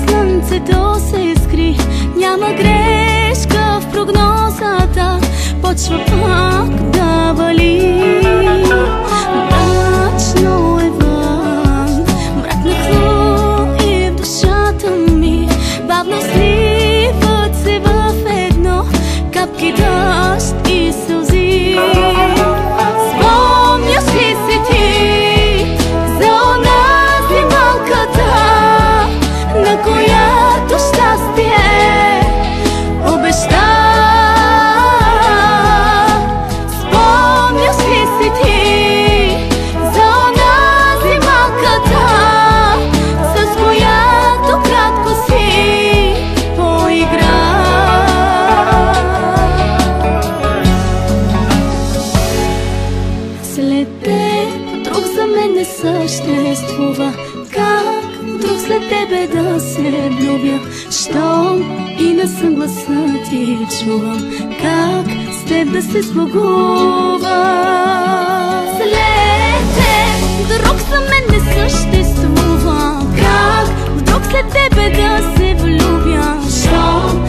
Слънцето се изкри, няма грешка в прогнозата, почва пак да вали. Мрачно е вън, мрак нахлу и в душата ми, бавно сливат се в едно капки дъжд и сълзи. Спомняш ли си ти за онази малката, на която щастие обеща? Спомняш ли си ти за онази малката, с която кратко си поигра? След теб друг за мен не съществува. Как друг след тебе да се влюбя, щом и не съм гласа ти чувам? Как с теб да се сбогува? След теб друг за мен не съществува. Как друг след тебе да се влюбя, щом